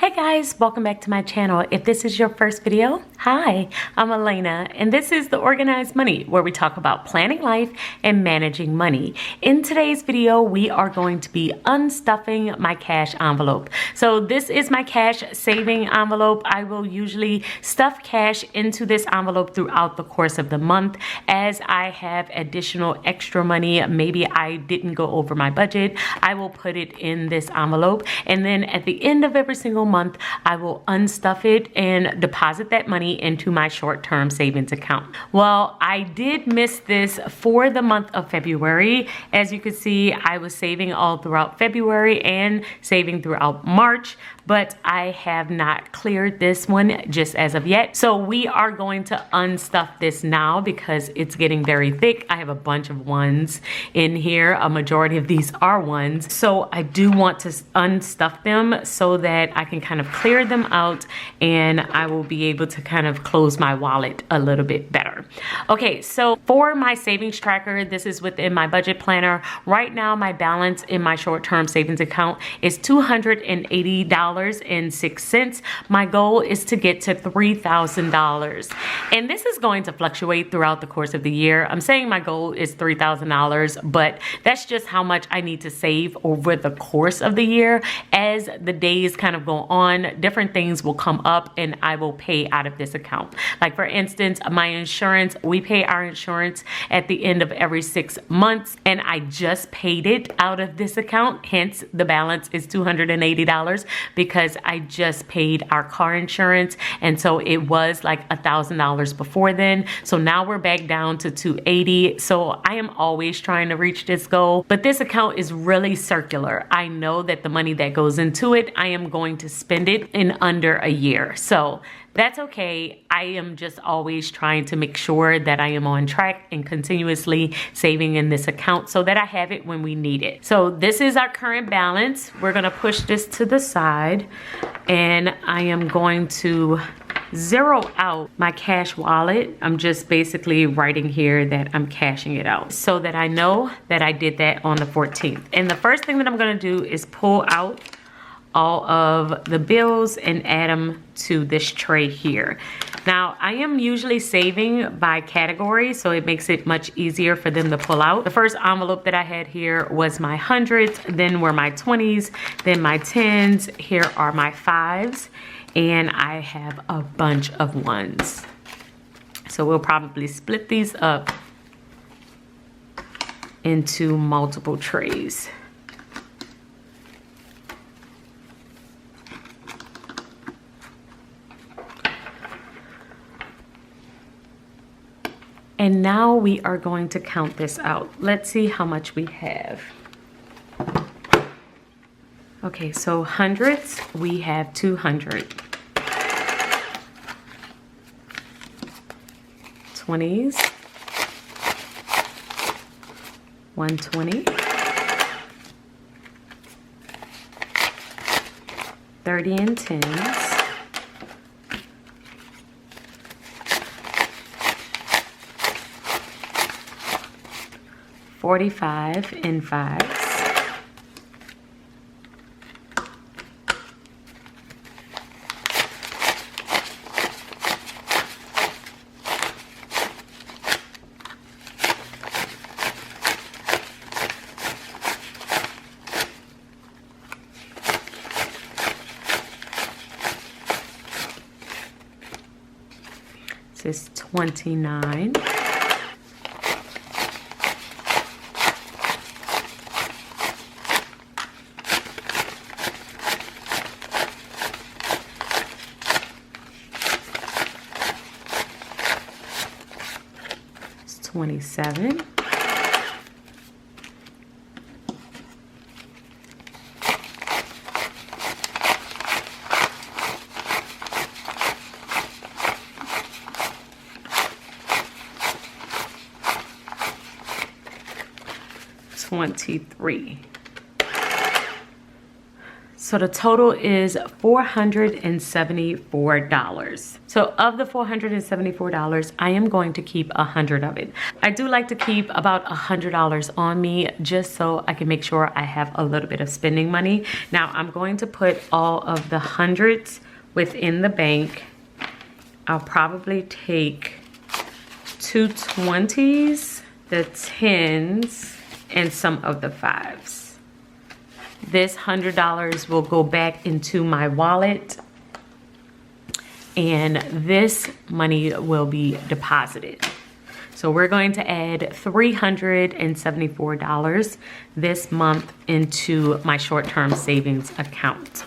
Hey guys, welcome back to my channel. If this is your first video, hi, I'm Alaina, and this is The Organized Money, where we talk about planning life and managing money. In today's video, we are going to be unstuffing my cash envelope. So this is my cash saving envelope. I will usually stuff cash into this envelope throughout the course of the month as I have additional extra money. Maybe I didn't go over my budget. I will put it in this envelope, and then at the end of every single month, I will unstuff it and deposit that money into my short-term savings account. Well, I did miss this for the month of February. As you can see, I was saving all throughout February and saving throughout March, but I have not cleared this one just as of yet. So we are going to unstuff this now because it's getting very thick. I have a bunch of ones in here. A majority of these are ones. So I do want to unstuff them so that I can kind of clear them out and I will be able to kind of close my wallet a little bit better. Okay, so for my savings tracker, this is within my budget planner. Right now, my balance in my short-term savings account is $280.06. My goal is to get to $3,000. And this is going to fluctuate throughout the course of the year. I'm saying my goal is $3,000, but that's just how much I need to save over the course of the year. As the days kind of go on, different things will come up and I will pay out of this account. Like for instance, my insurance, we pay our insurance at the end of every 6 months, and I just paid it out of this account. Hence the balance is $280 because I just paid our car insurance. And so it was like $1,000 before then. So now we're back down to $280. So I am always trying to reach this goal, but this account is really circular. I know that the money that goes into it, I am going to spend it in under a year. So that's okay. I am just always trying to make sure that I am on track and continuously saving in this account so that I have it when we need it. So this is our current balance. We're gonna push this to the side and I am going to zero out my cash wallet. I'm just basically writing here that I'm cashing it out so that I know that I did that on the 14th. And the first thing that I'm gonna do is pull out all of the bills and add them to this tray here. Now, I am usually saving by category, so it makes it much easier for them to pull out. The first envelope that I had here was my hundreds, then were my 20s, then my 10s, here are my 5s, and I have a bunch of ones. So we'll probably split these up into multiple trays. And now we are going to count this out. Let's see how much we have. Okay, so hundreds, we have 200. 20s, 120. 30 and 10s. 45 and 5s. This is 29. 27, 23. So the total is $474. So of the $474, I am going to keep 100 of it. I do like to keep about $100 on me just so I can make sure I have a little bit of spending money. Now I'm going to put all of the hundreds within the bank. I'll probably take 2 20s, the 10s, and some of the 5s. This $100 will go back into my wallet, and this money will be deposited. So we're going to add $374 this month into my short-term savings account.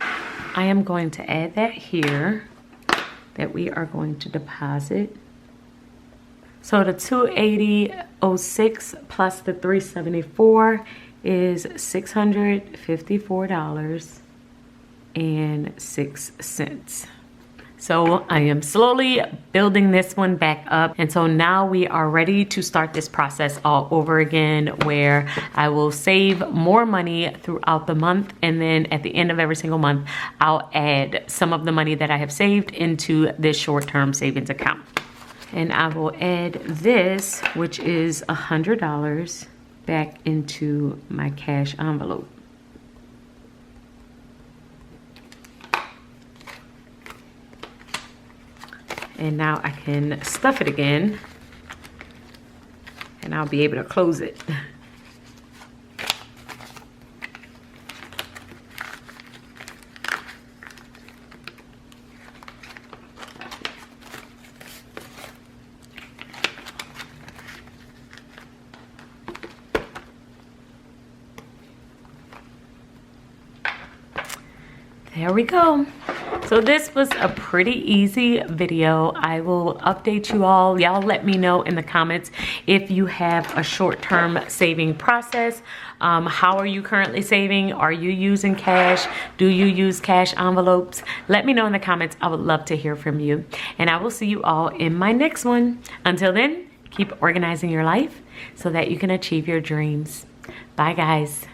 I am going to add that here, that we are going to deposit. So the $280.06 plus the $374 is $654.06. So I am slowly building this one back up. And so now we are ready to start this process all over again, where I will save more money throughout the month. And then at the end of every single month, I'll add some of the money that I have saved into this short-term savings account. And I will add this, which is $100, back into my cash envelope. And now I can stuff it again, and I'll be able to close it. There we go. So this was a pretty easy video. I will update you all. Y'all let me know in the comments if you have a short-term saving process. How are you currently saving? Are you using cash? Do you use cash envelopes? Let me know in the comments. I would love to hear from you. And I will see you all in my next one. Until then, keep organizing your life so that you can achieve your dreams. Bye, guys.